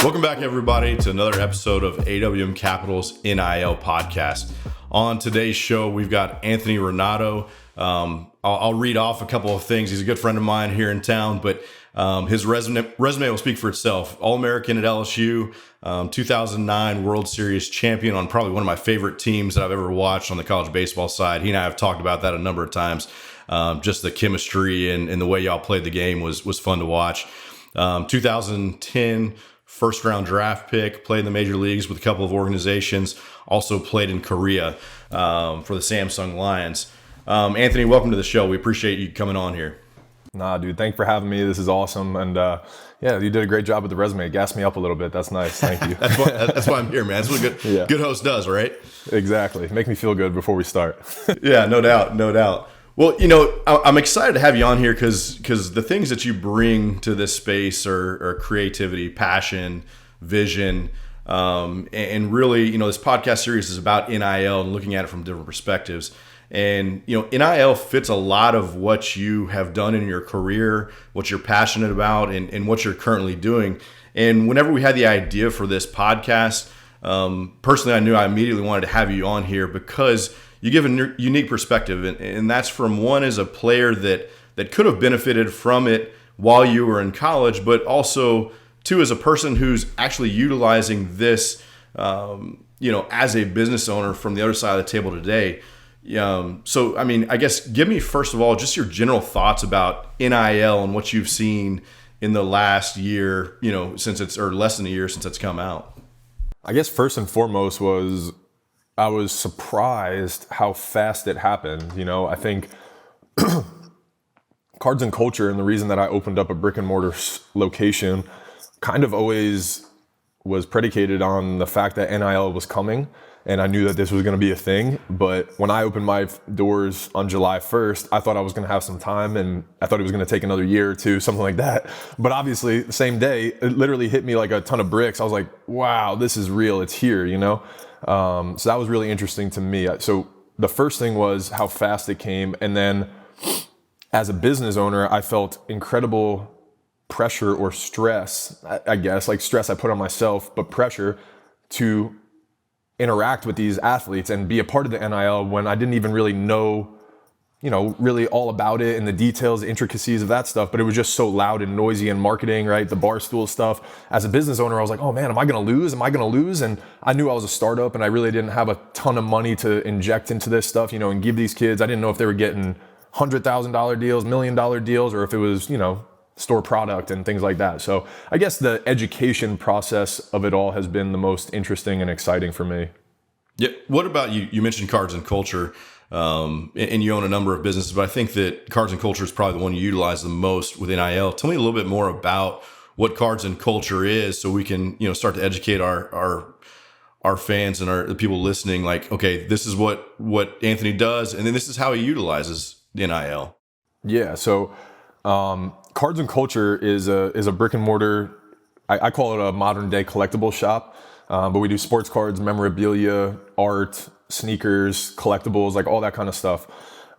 Welcome back, everybody, to another episode of AWM Capital's NIL podcast. On today's show, we've got Anthony Ranaudo. I'll read off a couple of things. He's a good friend of mine here in town, but his resume will speak for itself. All-American at LSU, 2009 World Series champion on probably one of my favorite teams that I've ever watched on the college baseball side. He and I have talked about that a number of times. Just the chemistry and the way y'all played the game was fun to watch. 2010 first round draft pick, played in the major leagues with a couple of organizations, also played in Korea for the Samsung Lions. Anthony, welcome to the show. We appreciate you coming on here. Nah, dude, thanks for having me. This is awesome. And yeah, you did a great job with the resume. It gassed me up a little bit. That's nice. Thank you. that's why I'm here, man. That's what a good host does, right? Exactly. Make me feel good before we start. Yeah, no doubt. Well, I'm excited to have you on here because the things that you bring to this space are creativity, passion, vision, and really, this podcast series is about NIL and looking at it from different perspectives. And, NIL fits a lot of what you have done in your career, what you're passionate about, and what you're currently doing. And whenever we had the idea for this podcast, personally, I knew I immediately wanted to have you on here because you give a unique perspective, and that's from one as a player that could have benefited from it while you were in college, but also two as a person who's actually utilizing this, as a business owner from the other side of the table today. So, I guess give me first of all just your general thoughts about NIL and what you've seen in the last year, or less than a year since it's come out. I guess first and foremost I was surprised how fast it happened. I think cards and culture, and the reason that I opened up a brick and mortar location kind of always was predicated on the fact that NIL was coming. And I knew that this was going to be a thing. But when I opened my doors on July 1st, I thought I was going to have some time, and I thought it was going to take another year or two, something like that. But obviously, the same day, it literally hit me like a ton of bricks. I was like, wow, this is real. It's here, So that was really interesting to me. So the first thing was how fast it came. And then as a business owner, I felt incredible pressure or stress, I guess, like stress I put on myself, but pressure to interact with these athletes and be a part of the NIL when I didn't even really know, really all about it and the details, the intricacies of that stuff. But it was just so loud and noisy and marketing, right? The barstool stuff. As a business owner, I was like, oh man, am I going to lose? And I knew I was a startup and I really didn't have a ton of money to inject into this stuff, and give these kids. I didn't know if they were getting $100,000 deals, $1 million deals, or if it was, store product and things like that. So I guess the education process of it all has been the most interesting and exciting for me. Yeah. What about you? You mentioned cards and culture, and you own a number of businesses, but I think that cards and culture is probably the one you utilize the most with NIL. Tell me a little bit more about what cards and culture is, so we can, start to educate our fans and the people listening. Like, okay, this is what Anthony does, and then this is how he utilizes NIL. Yeah. So, cards and culture is a brick and mortar. I call it a modern day collectible shop. But we do sports cards, memorabilia, art, sneakers, collectibles, like all that kind of stuff.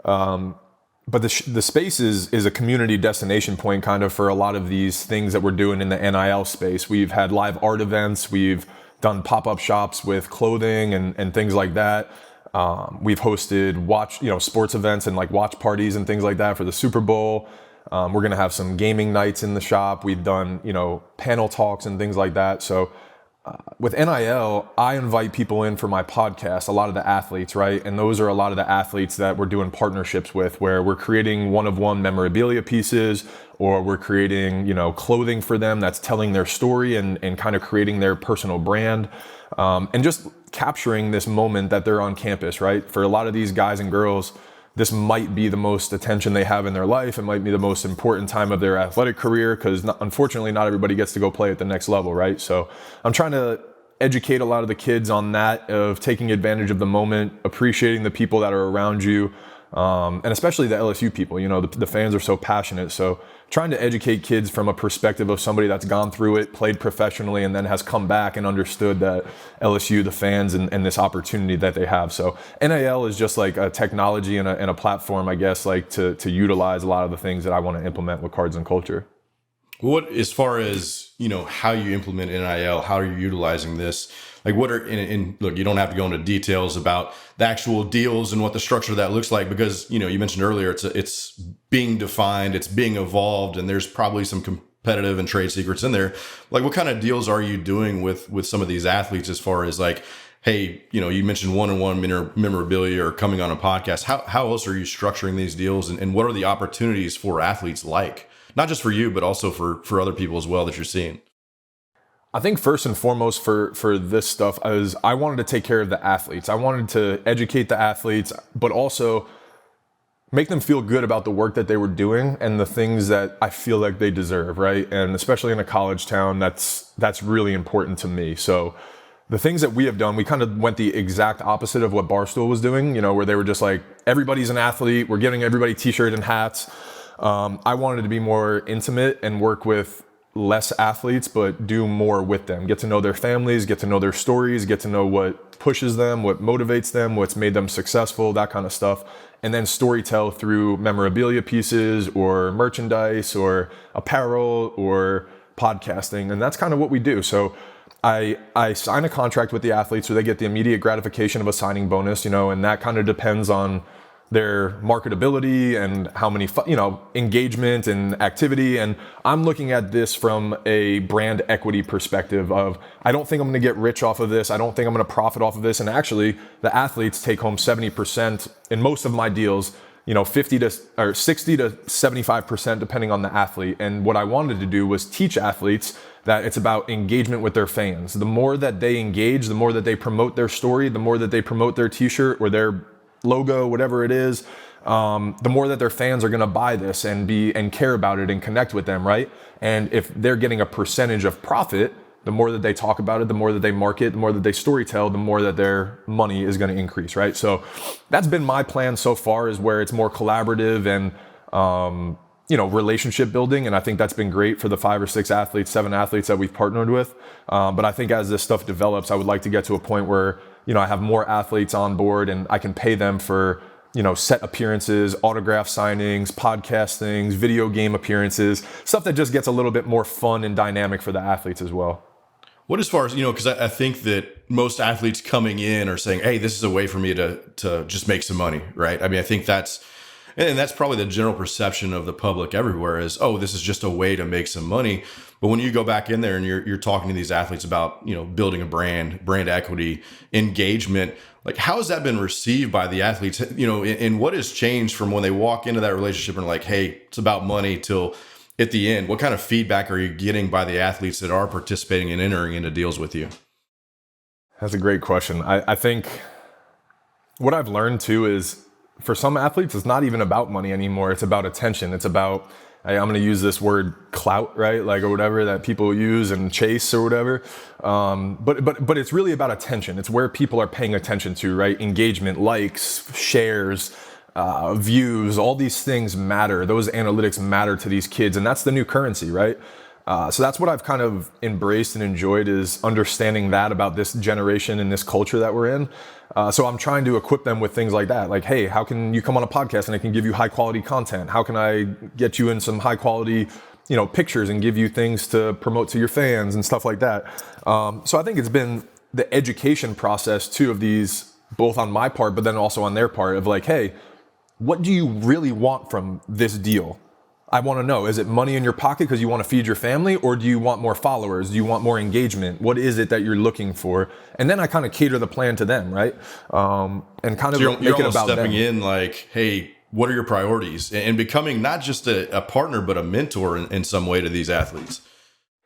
But the space is a community destination point kind of for a lot of these things that we're doing in the NIL space. We've had live art events. We've done pop-up shops with clothing and things like that. We've hosted sports events and like watch parties and things like that for the Super Bowl. We're going to have some gaming nights in the shop. We've done, panel talks and things like that. So with NIL, I invite people in for my podcast, a lot of the athletes, right? And those are a lot of the athletes that we're doing partnerships with, where we're creating one-of-one memorabilia pieces, or we're creating, clothing for them that's telling their story and kind of creating their personal brand, and just capturing this moment that they're on campus, right? For a lot of these guys and girls, this might be the most attention they have in their life. It might be the most important time of their athletic career because unfortunately not everybody gets to go play at the next level, right? So I'm trying to educate a lot of the kids on that, of taking advantage of the moment, appreciating the people that are around you, and especially the LSU people. The fans are so passionate. So trying to educate kids from a perspective of somebody that's gone through it, played professionally, and then has come back and understood that LSU, the fans, and this opportunity that they have. So NIL is just like a technology and a platform, I guess, like to utilize a lot of the things that I want to implement with cards and culture. What, as far as, how you implement NIL, how are you utilizing this? Like what are, and look, you don't have to go into details about the actual deals and what the structure of that looks like, because, you mentioned earlier, it's being defined, it's being evolved, and there's probably some competitive and trade secrets in there. Like what kind of deals are you doing with some of these athletes, as far as like, hey, you mentioned one-on-one memorabilia or coming on a podcast. How else are you structuring these deals, and what are the opportunities for athletes, like not just for you, but also for other people as well that you're seeing? I think first and foremost for this stuff is I wanted to take care of the athletes. I wanted to educate the athletes, but also make them feel good about the work that they were doing and the things that I feel like they deserve, right? And especially in a college town, that's really important to me. So the things that we have done, we kind of went the exact opposite of what Barstool was doing, where they were just like, everybody's an athlete, we're giving everybody t-shirts and hats. I wanted to be more intimate and work with less athletes, but do more with them, get to know their families, get to know their stories, get to know what pushes them, what motivates them, what's made them successful, that kind of stuff. And then storytell through memorabilia pieces or merchandise or apparel or podcasting. And that's kind of what we do. So I sign a contract with the athletes so they get the immediate gratification of a signing bonus, and that kind of depends on their marketability and how many, engagement and activity. And I'm looking at this from a brand equity perspective of, I don't think I'm going to get rich off of this. I don't think I'm going to profit off of this. And actually the athletes take home 70% in most of my deals, 60 to 75%, depending on the athlete. And what I wanted to do was teach athletes that it's about engagement with their fans. The more that they engage, the more that they promote their story, the more that they promote their t-shirt or their logo, whatever it is, the more that their fans are going to buy this and care about it and connect with them, right? And if they're getting a percentage of profit, the more that they talk about it, the more that they market, the more that they storytell, the more that their money is going to increase, right? So that's been my plan so far, is where it's more collaborative and relationship building. And I think that's been great for the 5 or 6 athletes, 7 athletes that we've partnered with. But I think as this stuff develops, I would like to get to a point where I have more athletes on board and I can pay them for, set appearances, autograph signings, podcast things, video game appearances, stuff that just gets a little bit more fun and dynamic for the athletes as well. What, as far as, because I think that most athletes coming in are saying, hey, this is a way for me to just make some money, right? I mean, I think that's probably the general perception of the public everywhere is, oh, this is just a way to make some money. But when you go back in there and you're talking to these athletes about, building a brand equity, engagement, like how has that been received by the athletes, and what has changed from when they walk into that relationship and like, hey, it's about money, till at the end? What kind of feedback are you getting by the athletes that are participating and entering into deals with you? That's a great question. I think what I've learned too is, for some athletes, it's not even about money anymore. It's about attention. It's about, I'm going to use this word clout, right? Like, or whatever that people use and chase or whatever. But it's really about attention. It's where people are paying attention to, right? Engagement, likes, shares, views, all these things matter. Those analytics matter to these kids. And that's the new currency, right? So that's what I've kind of embraced and enjoyed, is understanding that about this generation and this culture that we're in. So I'm trying to equip them with things like that. Like, hey, how can you come on a podcast and I can give you high quality content? How can I get you in some high quality, pictures and give you things to promote to your fans and stuff like that? So I think it's been the education process too of these, both on my part, but then also on their part, of like, hey, what do you really want from this deal? I want to know, is it money in your pocket because you want to feed your family, or do you want more followers? Do you want more engagement? What is it that you're looking for? And then I kind of cater the plan to them, right? And kind of you're make it about stepping them. in like, hey, what are your priorities? And becoming not just a partner, but a mentor in some way to these athletes.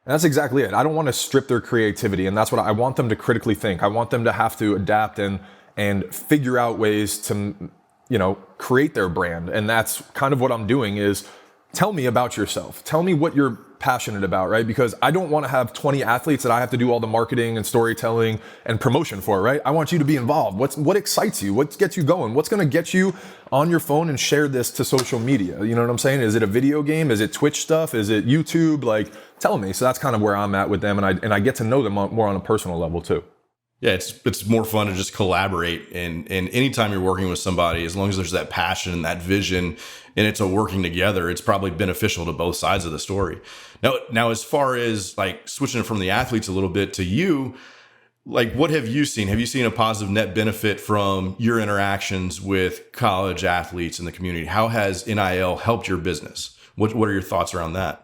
And that's exactly it. I don't want to strip their creativity. And that's what I want them to critically think. I want them to have to adapt and figure out ways to, create their brand. And that's kind of what I'm doing, is tell me about yourself. Tell me what you're passionate about, right? Because I don't want to have 20 athletes that I have to do all the marketing and storytelling and promotion for, right? I want you to be involved. What excites you? What gets you going? What's going to get you on your phone and share this to social media? You know what I'm saying? Is it a video game? Is it Twitch stuff? Is it YouTube? Like, tell me. So that's kind of where I'm at with them. And I get to know them more on a personal level too. Yeah, it's more fun to just collaborate, and anytime you're working with somebody, as long as there's that passion and that vision, and it's a working together, it's probably beneficial to both sides of the story. Now, as far as like switching from the athletes a little bit to you, like what have you seen? Have you seen a positive net benefit from your interactions with college athletes in the community? How has NIL helped your business? What are your thoughts around that?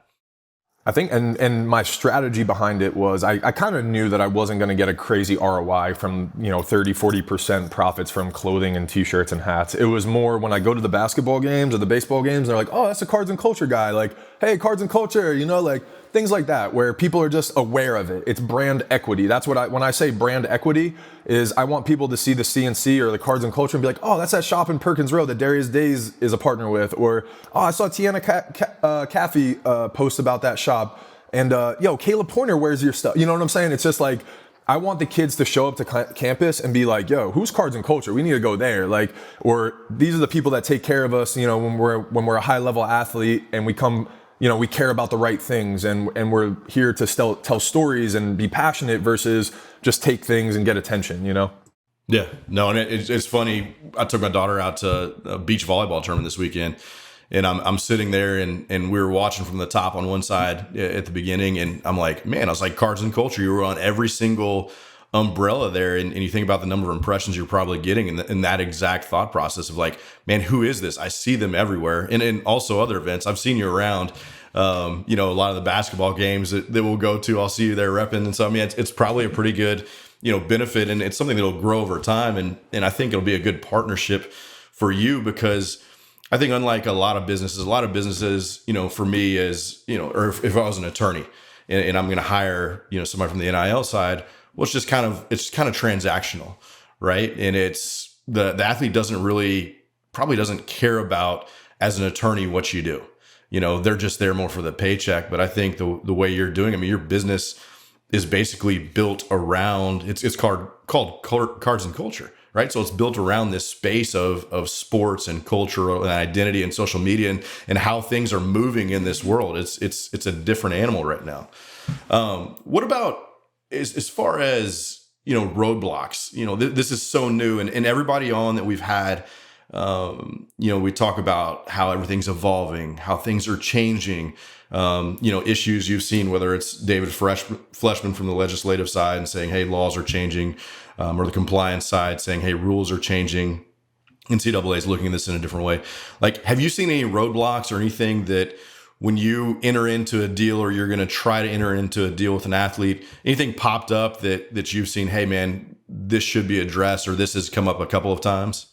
I think, and my strategy behind it was I kind of knew that I wasn't going to get a crazy ROI from, 30, 40% profits from clothing and t-shirts and hats. It was more when I go to the basketball games or the baseball games, they're like, oh, that's a cards and culture guy. Like, hey, cards and culture, like things like that, where people are just aware of it. It's brand equity. That's what when I say brand equity is I want people to see the CNC or the cards and culture and be like, oh, that's that shop in Perkins Road that Darius Days is a partner with. Or, oh, I saw Tiana Caffey post about that shop. And, Caleb Pointer wears your stuff. You know what I'm saying? It's just like, I want the kids to show up to campus and be like, yo, who's cards and culture? We need to go there. Like, or these are the people that take care of us, when we're a high level athlete and we come, we care about the right things and we're here to tell stories and be passionate versus just take things and get attention, Yeah, no, and it's funny. I took my daughter out to a beach volleyball tournament this weekend, and I'm sitting there and we were watching from the top on one side at the beginning, and I'm like, man, I was like, cards and culture, you were on every single umbrella there, and you think about the number of impressions you're probably getting in that exact thought process of like, man, who is this? I see them everywhere, and also other events. I've seen you around. A lot of the basketball games that we'll go to, I'll see you there repping, and so I mean, it's probably a pretty good benefit, and it's something that'll grow over time, and I think it'll be a good partnership for you because I think unlike a lot of businesses, for me is, or if I was an attorney and I'm going to hire, somebody from the NIL side, well, it's kind of transactional, right? And it's the athlete probably doesn't care about as an attorney what you do. They're just there more for the paycheck. But I think the way you're doing, I mean, your business is basically built around, it's called Cards and Culture, right? So it's built around this space of sports and culture and identity and social media and how things are moving in this world. It's a different animal right now. What about as far as, roadblocks? This is so new, and everybody on that we've had, we talk about how everything's evolving, how things are changing, issues you've seen, whether it's David Fleshman from the legislative side and saying, hey, laws are changing, or the compliance side saying, hey, rules are changing. NCAA is looking at this in a different way. Like, have you seen any roadblocks or anything that when you enter into a deal or you're going to try to enter into a deal with an athlete, anything popped up that you've seen, hey, man, this should be addressed, or this has come up a couple of times?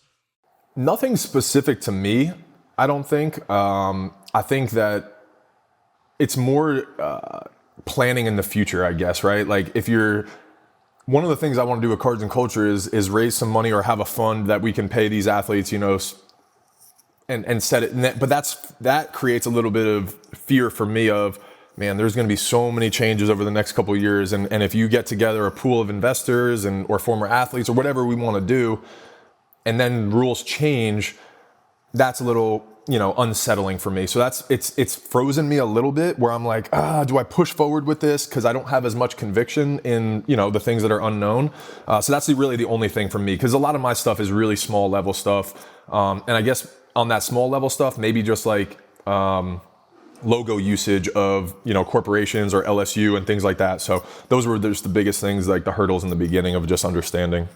Nothing specific to me, I don't think. I think that it's more planning in the future, I guess, right? Like one of the things I want to do with Cards and Culture is raise some money or have a fund that we can pay these athletes, and set it. But that creates a little bit of fear for me of, man, there's going to be so many changes over the next couple of years. And if you get together a pool of investors or former athletes or whatever we want to do, and then rules change, that's a little, unsettling for me. So it's frozen me a little bit where I'm like, do I push forward with this? Cause I don't have as much conviction in, the things that are unknown. So that's really the only thing for me. Cause a lot of my stuff is really small level stuff. And I guess on that small level stuff, maybe just like, logo usage of, corporations or LSU and things like that. So those were just the biggest things, like the hurdles in the beginning of just understanding.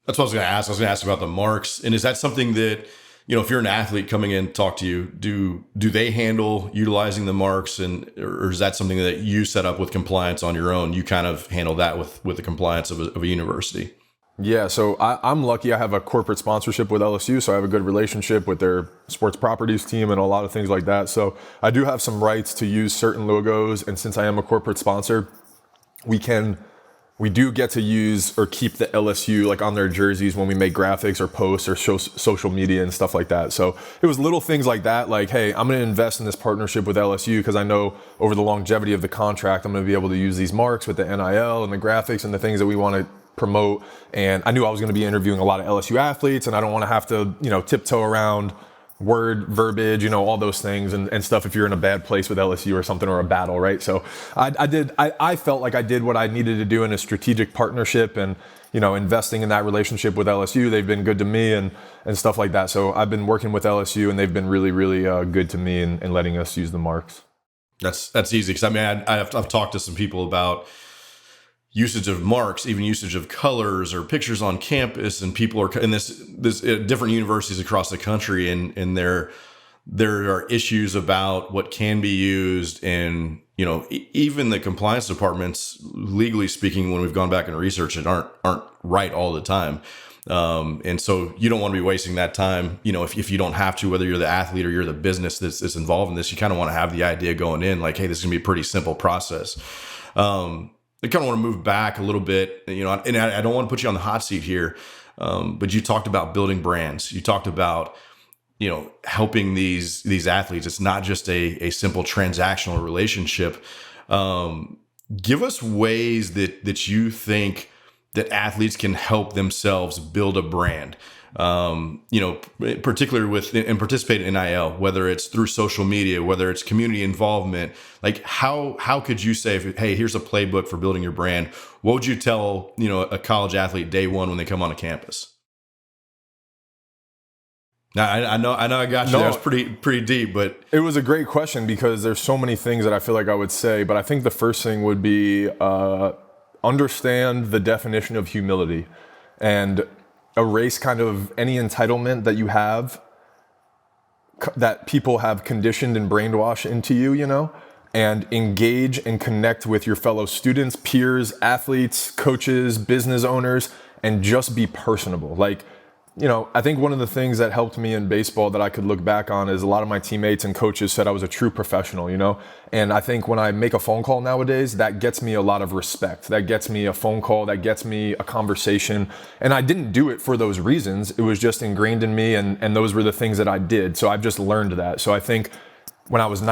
That's what I was going to ask. I was going to ask about the marks. And is that something that, if you're an athlete coming in to talk to you, do they handle utilizing the marks, or is that something that you set up with compliance on your own? You kind of handle that with the compliance of a university? Yeah, so I'm lucky I have a corporate sponsorship with LSU, so I have a good relationship with their sports properties team and a lot of things like that. So I do have some rights to use certain logos, and since I am a corporate sponsor, we do get to use or keep the LSU like on their jerseys when we make graphics or posts or show social media and stuff like that. So it was little things like that, like, hey, I'm going to invest in this partnership with LSU because I know over the longevity of the contract, I'm going to be able to use these marks with the NIL and the graphics and the things that we want to promote. And I knew I was going to be interviewing a lot of LSU athletes, and I don't want to have to, tiptoe around word, verbiage, all those things and stuff if you're in a bad place with LSU or something, or a battle, right? So I felt like I did what I needed to do in a strategic partnership, and investing in that relationship with LSU. They've been good to me and stuff like that. So I've been working with LSU, and they've been really, really good to me and letting us use the marks. That's easy, because I mean I've talked to some people about usage of marks, even usage of colors or pictures on campus, and people are in this different universities across the country, and there are issues about what can be used, and even the compliance departments, legally speaking, when we've gone back and researched it, aren't right all the time. And so you don't want to be wasting that time, if you don't have to, whether you're the athlete or you're the business that's involved in this. You kind of want to have the idea going in, like, hey, this is gonna be a pretty simple process. I kind of want to move back a little bit, and I don't want to put you on the hot seat here, but you talked about building brands. You talked about helping these athletes. It's not just a simple transactional relationship. Give us ways that you think that athletes can help themselves build a brand. Particularly and participate in NIL, whether it's through social media, whether it's community involvement. Like how could you say, hey, here's a playbook for building your brand? What would you tell a college athlete day one when they come onto campus? Now, I know I got you. No, that was pretty deep, but it was a great question, because there's so many things that I feel like I would say. But I think the first thing would be understand the definition of humility, and erase kind of any entitlement that you have, that people have conditioned and brainwashed into you, and engage and connect with your fellow students, peers, athletes, coaches, business owners, and just be personable. Like, I think one of the things that helped me in baseball that I could look back on is a lot of my teammates and coaches said I was a true professional, And I think when I make a phone call nowadays, that gets me a lot of respect. That gets me a phone call, that gets me a conversation. And I didn't do it for those reasons. It was just ingrained in me, and those were the things that I did. So I've just learned that. So I think when I was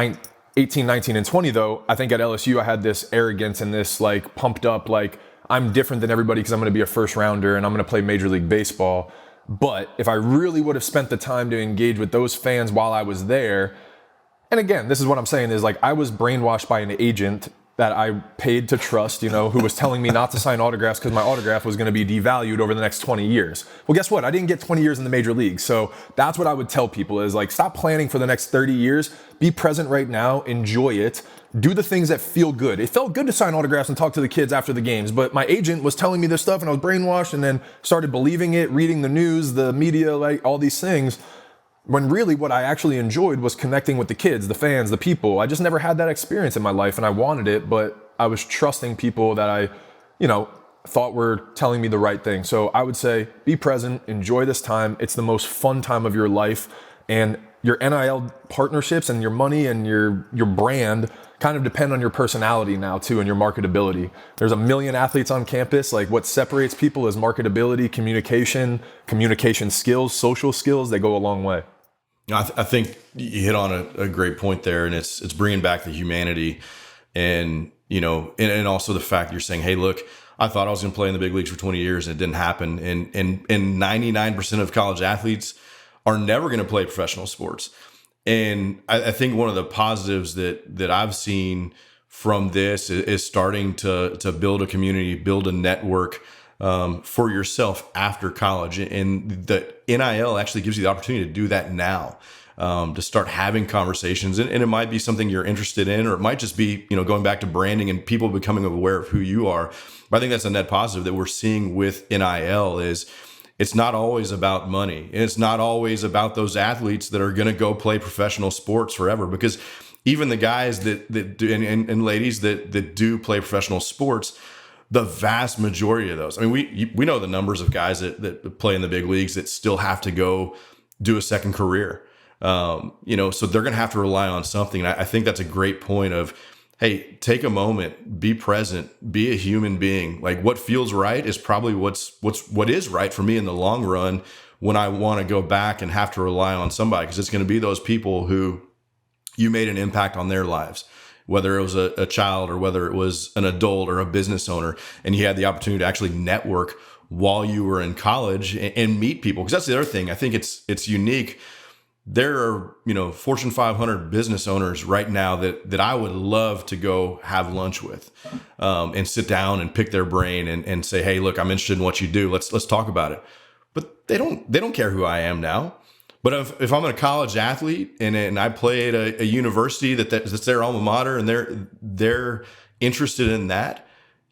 18, 19, and 20, though, I think at LSU I had this arrogance and this like pumped up, like I'm different than everybody because I'm going to be a first rounder and I'm going to play Major League Baseball. But if I really would have spent the time to engage with those fans while I was there, and again, this is what I'm saying is, like, I was brainwashed by an agent that I paid to trust, who was telling me not to sign autographs because my autograph was going to be devalued over the next 20 years. Well, guess what? I didn't get 20 years in the major leagues. So that's what I would tell people is, like, stop planning for the next 30 years. Be present right now. Enjoy it. Do the things that feel good. It felt good to sign autographs and talk to the kids after the games, but my agent was telling me this stuff and I was brainwashed, and then started believing it, reading the news, the media, like all these things, when really what I actually enjoyed was connecting with the kids, the fans, the people. I just never had that experience in my life, and I wanted it, but I was trusting people that I, thought were telling me the right thing. So I would say be present, enjoy this time. It's the most fun time of your life, and your NIL partnerships and your money and your brand kind of depend on your personality now too, and your marketability. There's a million athletes on campus. Like, what separates people is marketability, communication skills, social skills. They go a long way. I think you hit on a great point there, and it's bringing back the humanity, and and also the fact you're saying, hey, look, I thought I was going to play in the big leagues for 20 years and it didn't happen, and 99% of college athletes are never going to play professional sports. And I think one of the positives that I've seen from this is starting to build a community, build a network for yourself after college. And the NIL actually gives you the opportunity to do that now, to start having conversations. And it might be something you're interested in, or it might just be, going back to branding and people becoming aware of who you are. But I think that's a net positive that we're seeing with NIL is it's not always about money. And it's not always about those athletes that are going to go play professional sports forever, because even the guys that do, and ladies that do play professional sports, the vast majority of those, I mean, we know the numbers of guys that play in the big leagues that still have to go do a second career. So they're going to have to rely on something. And I think that's a great point of, hey, take a moment, be present, be a human being. Like, what feels right is probably what is right for me in the long run when I want to go back and have to rely on somebody, because it's going to be those people who you made an impact on their lives, whether it was a child or whether it was an adult or a business owner, and you had the opportunity to actually network while you were in college and meet people. Because that's the other thing. I think it's unique there are, Fortune 500 business owners right now that I would love to go have lunch with, and sit down and pick their brain and say, hey, look, I'm interested in what you do. Let's talk about it. But they don't care who I am now. But if I'm a college athlete and I play at a university that's their alma mater and they're interested in that,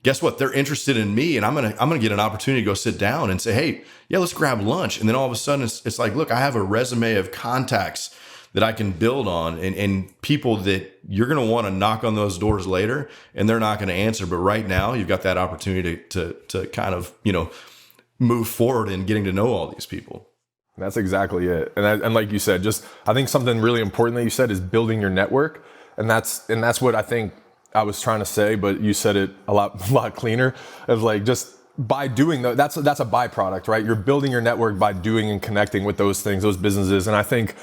guess what? They're interested in me, and I'm gonna get an opportunity to go sit down and say, hey, yeah, let's grab lunch. And then all of a sudden it's like, look, I have a resume of contacts that I can build on and people that you're gonna want to knock on those doors later and they're not gonna answer. But right now you've got that opportunity to kind of, move forward in getting to know all these people. That's exactly it. And like you said, just I think something really important that you said is building your network. And that's what I think I was trying to say, but you said it a lot cleaner. Of like, just by doing that's a byproduct, right? You're building your network by doing and connecting with those things, those businesses. And I think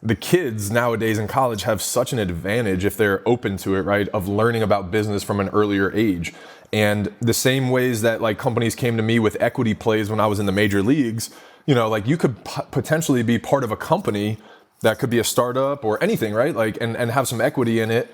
the kids nowadays in college have such an advantage if they're open to it, right? Of learning about business from an earlier age. And the same ways that like companies came to me with equity plays when I was in the major leagues, like you could potentially be part of a company that could be a startup or anything, right? Like, and have some equity in it.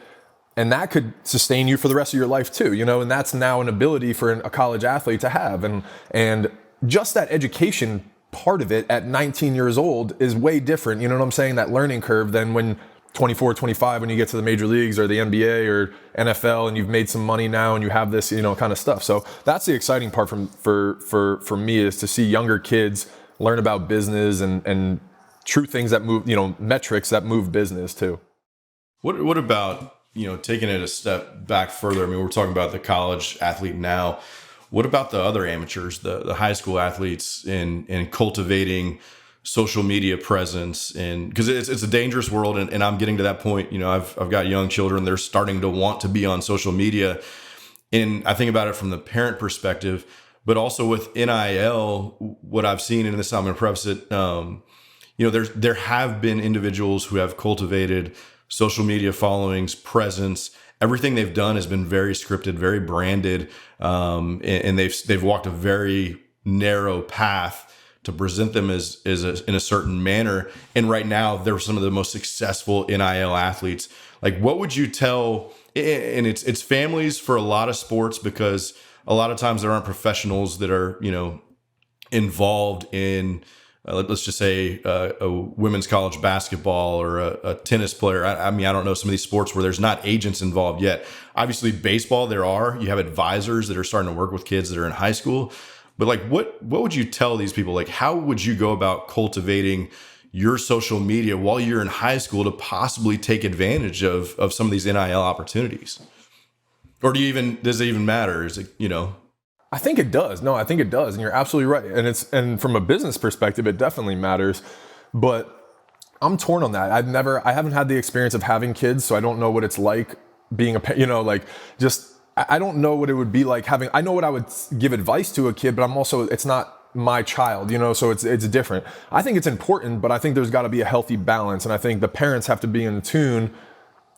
And that could sustain you for the rest of your life too, and that's now an ability for a college athlete to have. And just that education part of it at 19 years old is way different, you know what I'm saying? That learning curve than when 24, 25, when you get to the major leagues or the NBA or NFL and you've made some money now and you have this, kind of stuff. So that's the exciting part for me, is to see younger kids learn about business and true things that move, metrics that move business too. What about, taking it a step back further? I mean, we're talking about the college athlete now. What about the other amateurs, the high school athletes in cultivating social media presence? And because it's a dangerous world, and I'm getting to that point. I've got young children. They're starting to want to be on social media. And I think about it from the parent perspective, but also with NIL, what I've seen, and this I'm going to preface it, there have been individuals who have cultivated social media followings, presence. Everything they've done has been very scripted, very branded, and they've walked a very narrow path to present them in a certain manner. And right now, they're some of the most successful NIL athletes. Like, what would you tell? And it's families for a lot of sports, because a lot of times there aren't professionals that are involved in. Let's just say a women's college basketball or a tennis player. I mean, I don't know some of these sports where there's not agents involved yet. Obviously, baseball, there are. You have advisors that are starting to work with kids that are in high school. But like, what would you tell these people? Like, how would you go about cultivating your social media while you're in high school to possibly take advantage of some of these NIL opportunities? Or does it even matter? Is it, I think it does. No, I think it does. And you're absolutely right. And from a business perspective, it definitely matters. But I'm torn on that. I haven't had the experience of having kids, so I don't know what it's like being I don't know what it would be like I know what I would give advice to a kid, but it's not my child, so it's different. I think it's important, but I think there's got to be a healthy balance. And I think the parents have to be in tune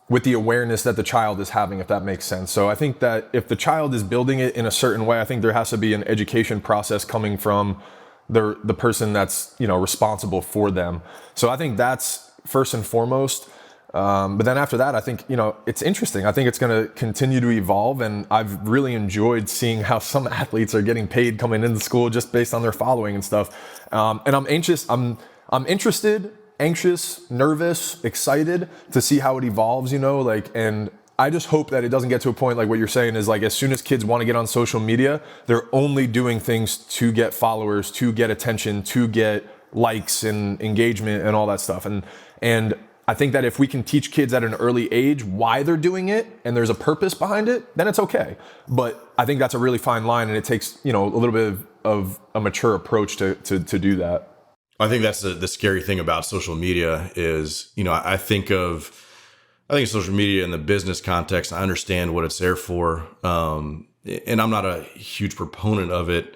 with the awareness that the child is having, if that makes sense. So I think that if the child is building it in a certain way, I think there has to be an education process coming from the person that's, responsible for them. So I think that's first and foremost. But then after that, I think, it's interesting. I think it's going to continue to evolve. And I've really enjoyed seeing how some athletes are getting paid coming into school just based on their following and stuff. And I'm interested, anxious, nervous, excited to see how it evolves, and I just hope that it doesn't get to a point like what you're saying is like, as soon as kids want to get on social media, they're only doing things to get followers, to get attention, to get likes and engagement and all that stuff. And I think that if we can teach kids at an early age why they're doing it and there's a purpose behind it, then it's okay. But I think that's a really fine line, and it takes, a little bit of a mature approach to do that. I think that's the scary thing about social media is, I think of social media in the business context. I understand what it's there for. And I'm not a huge proponent of it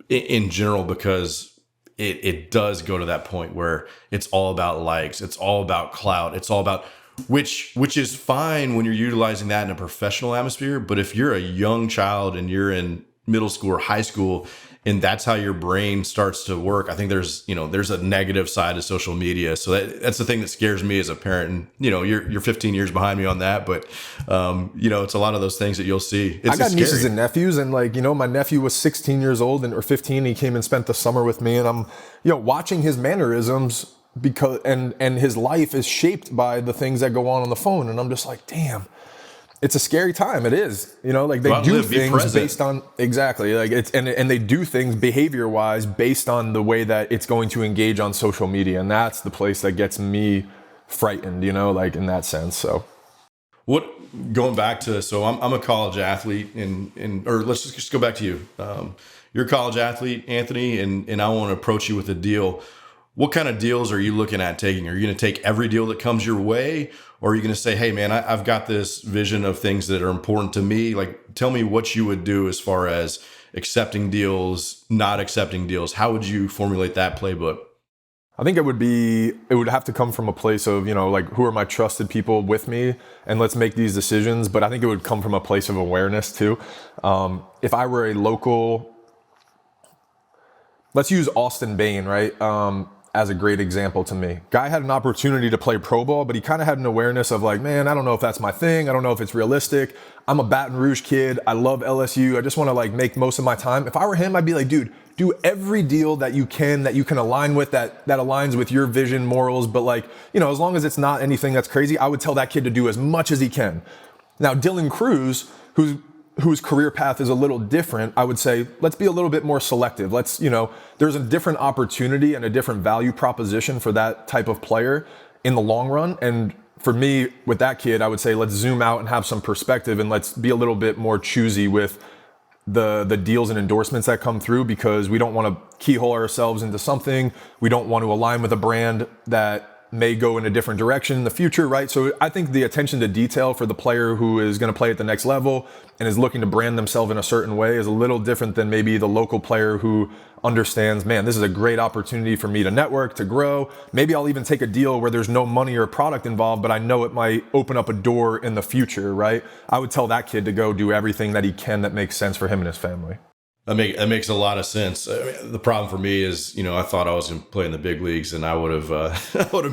in general, because it does go to that point where it's all about likes. It's all about clout. It's all about, which is fine when you're utilizing that in a professional atmosphere. But if you're a young child and you're in middle school or high school and that's how your brain starts to work. I think there's a negative side to social media. So that's the thing that scares me as a parent. And, you're 15 years behind me on that, but, it's a lot of those things that you'll see. I got nieces and nephews, and my nephew was 16 years old or 15. He came and spent the summer with me, and I'm, watching his mannerisms because, and his life is shaped by the things that go on the phone. And I'm just like, damn. It's a scary time. It is, they do things based on exactly like it's, and they do things behavior wise based on the way that it's going to engage on social media. And that's the place that gets me frightened, in that sense. So going back to, so I'm a college athlete or let's just go back to you. You're a college athlete, Anthony, and I want to approach you with a deal. What kind of deals are you looking at taking? Are you going to take every deal that comes your way? Or are you going to say, hey, man, I've got this vision of things that are important to me. Like, tell me what you would do as far as accepting deals, not accepting deals. How would you formulate that playbook? I think it would have to come from a place of, who are my trusted people with me, and let's make these decisions. But I think it would come from a place of awareness too. If I were a local, let's use Austin Bain, right? As a great example to me. Guy had an opportunity to play pro ball, but he kind of had an awareness of like, man, I don't know if that's my thing. I don't know if it's realistic. I'm a Baton Rouge kid. I love LSU. I just want to make most of my time. If I were him, I'd be like, dude, do every deal that you can align with, that aligns with your vision, morals. But as long as it's not anything that's crazy, I would tell that kid to do as much as he can. Now, Dylan Cruz, whose career path is a little different, I would say, let's be a little bit more selective. There's a different opportunity and a different value proposition for that type of player in the long run. And for me, with that kid, I would say, let's zoom out and have some perspective, and let's be a little bit more choosy with the deals and endorsements that come through, because we don't want to keyhole ourselves into something. We don't want to align with a brand that may go in a different direction in the future, right? So I think the attention to detail for the player who is going to play at the next level and is looking to brand themselves in a certain way is a little different than maybe the local player who understands, man, this is a great opportunity for me to network, to grow. Maybe I'll even take a deal where there's no money or product involved, but I know it might open up a door in the future, right? I would tell that kid to go do everything that he can that makes sense for him and his family. That makes a lot of sense. I mean, the problem for me is, I thought I was going to play in the big leagues, and I would have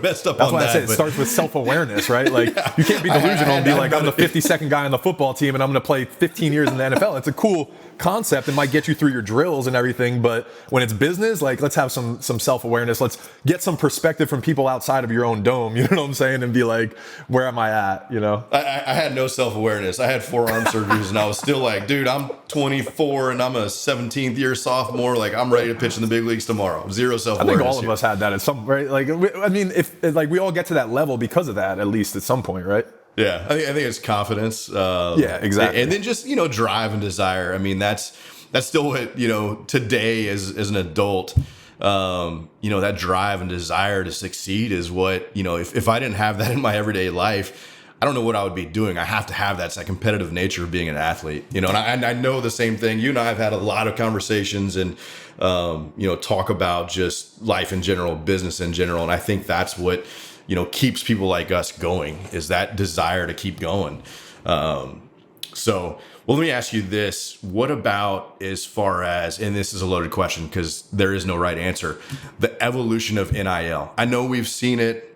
messed up on that. That's why I said it starts with self-awareness, right? You can't be delusional and be like, I'm the 52nd guy on the football team, and I'm going to play 15 years in the NFL. It's a cool concept. It might get you through your drills and everything, but when it's business, let's have some self-awareness. Let's get some perspective from people outside of your own dome. You know what I'm saying? And be like, where am I at? I had no self-awareness. I had 4 arm surgeries, and I was still like, dude, I'm 24 and I'm a 17th year sophomore. I'm ready to pitch in the big leagues tomorrow. Zero self-awareness. I think all of us had that at some, right? If we all get to that level because of that, at least at some point, right? Yeah, I think it's confidence. Yeah, exactly. And then just drive and desire. I mean, that's still what today as an adult. That drive and desire to succeed is what if I didn't have that in my everyday life, I don't know what I would be doing. I have to have that. It's that competitive nature of being an athlete. And I know the same thing. You and I have had a lot of conversations and talk about just life in general, business in general, and I think that's what keeps people like us going, is that desire to keep going. Well, let me ask you this. What about as far as, and this is a loaded question because there is no right answer, the evolution of NIL? I know we've seen it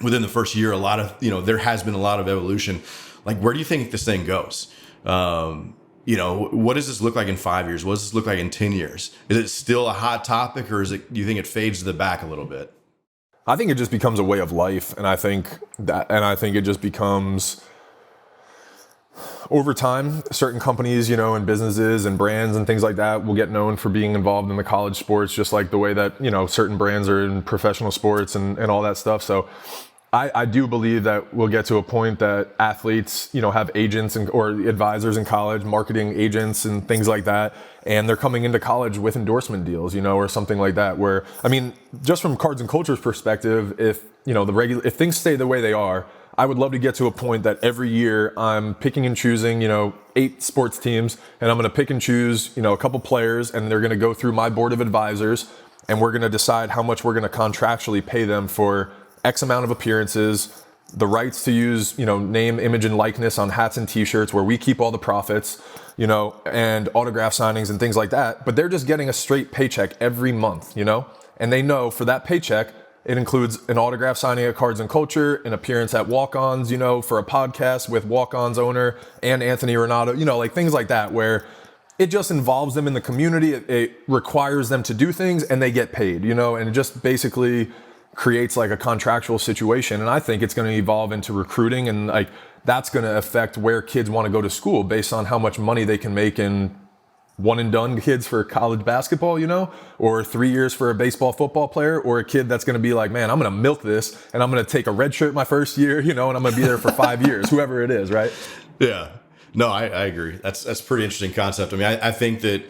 within the first year, a lot of, there has been a lot of evolution. Where do you think this thing goes? What does this look like in 5 years? What does this look like in 10 years? Is it still a hot topic, or do you think it fades to the back a little bit? I think it just becomes a way of life, and I think it just becomes, over time, certain companies, and businesses and brands and things like that will get known for being involved in the college sports, just like the way that certain brands are in professional sports and all that stuff. So I do believe that we'll get to a point that athletes, have agents or advisors in college, marketing agents and things like that, and they're coming into college with endorsement deals, or something like that. Where, just from Cards and Culture's perspective, if if things stay the way they are, I would love to get to a point that every year I'm picking and choosing, 8 sports teams, and I'm going to pick and choose, a couple players, and they're going to go through my board of advisors, and we're going to decide how much we're going to contractually pay them for X amount of appearances, the rights to use, name, image, and likeness on hats and t-shirts, where we keep all the profits, and autograph signings and things like that. But they're just getting a straight paycheck every month, and they know for that paycheck, it includes an autograph signing at Cards and Culture, an appearance at Walk-Ons, for a podcast with Walk-Ons owner and Anthony Ranaudo, like things like that, where it just involves them in the community. It requires them to do things and they get paid, and it just basically creates like a contractual situation. And I think it's going to evolve into recruiting, and like that's going to affect where kids want to go to school based on how much money they can make in one and done kids for college basketball, or 3 years for a baseball football player, or a kid that's going to be like, man, I'm going to milk this and I'm going to take a red shirt my first year, and I'm going to be there for 5 years, whoever it is. Right. Yeah, no, I agree. That's a pretty interesting concept. I mean, I think that,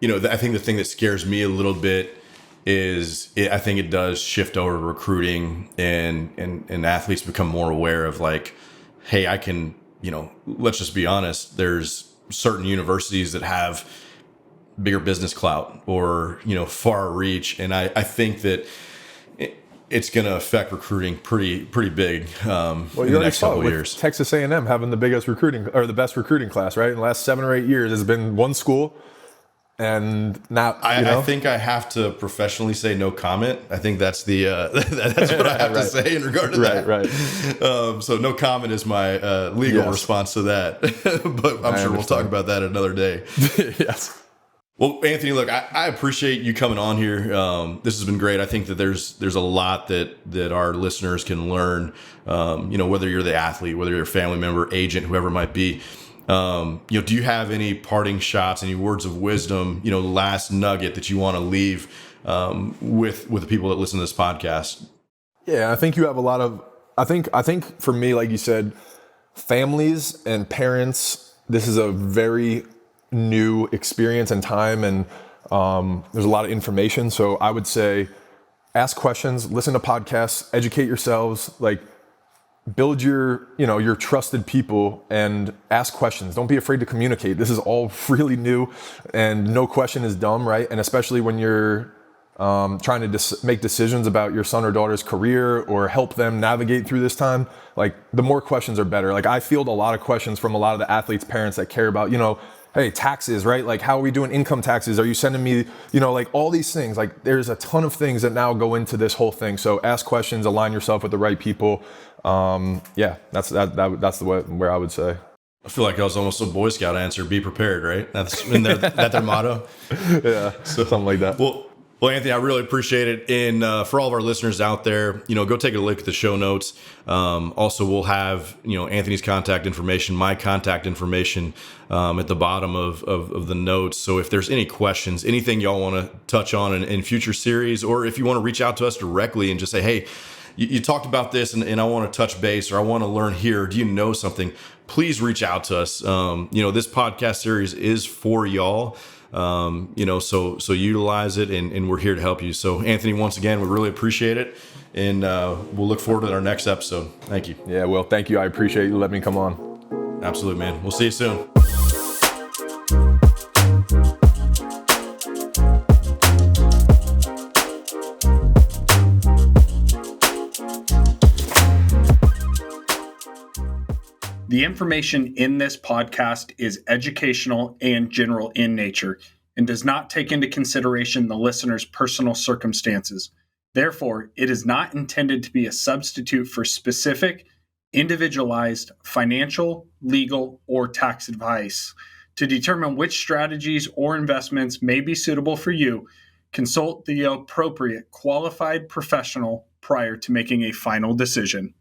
I think the thing that scares me a little bit is I think it does shift over to recruiting, and athletes become more aware of like, hey, I can, let's just be honest, there's certain universities that have bigger business clout or, far reach. And I think that it's going to affect recruiting pretty big in the next couple of years. Texas A&M having the biggest recruiting or the best recruiting class, right? In the last 7 or 8 years, has been one school. And now, I think I have to professionally say no comment. I think that's the that's what I have to say in regard to that. Right. So no comment is my legal response to that. But I'm sure we'll talk about that another day. Yes. Well, Anthony, look, I appreciate you coming on here. This has been great. I think that there's a lot that our listeners can learn. Whether you're the athlete, whether you're a family member, agent, whoever it might be. Do you have any parting shots, any words of wisdom, last nugget that you want to leave with the people that listen to this podcast? Yeah, I think you have a lot of, I think for me, like you said, families and parents, this is a very new experience and time, and there's a lot of information. So I would say ask questions, listen to podcasts, educate yourselves, like build your trusted people and ask questions. Don't be afraid to communicate. This is all really new, and no question is dumb, right? And especially when you're trying to make decisions about your son or daughter's career or help them navigate through this time, like the more questions are better. Like I field a lot of questions from a lot of the athletes' parents that care about, hey, taxes, right? Like how are we doing income taxes? Are you sending me, like all these things? Like there's a ton of things that now go into this whole thing. So ask questions, align yourself with the right people. That's the way where I would say. I feel like I was almost a Boy Scout answer. Be prepared, right? That's their motto. Yeah, so something like that. Well, Anthony, I really appreciate it. And for all of our listeners out there, go take a look at the show notes. Also, we'll have, Anthony's contact information, my contact information at the bottom of the notes. So if there's any questions, anything y'all want to touch on in future series, or if you want to reach out to us directly and just say, hey, you talked about this and I want to touch base, or I want to learn here. Do you know something? Please reach out to us. This podcast series is for y'all. So utilize it, and we're here to help you. So Anthony, once again, we really appreciate it, and we'll look forward to our next episode. Thank you. Yeah, well, thank you. I appreciate you letting me come on. Absolutely, man. We'll see you soon. The information in this podcast is educational and general in nature and does not take into consideration the listener's personal circumstances. Therefore, it is not intended to be a substitute for specific, individualized financial, legal, or tax advice. To determine which strategies or investments may be suitable for you, consult the appropriate qualified professional prior to making a final decision.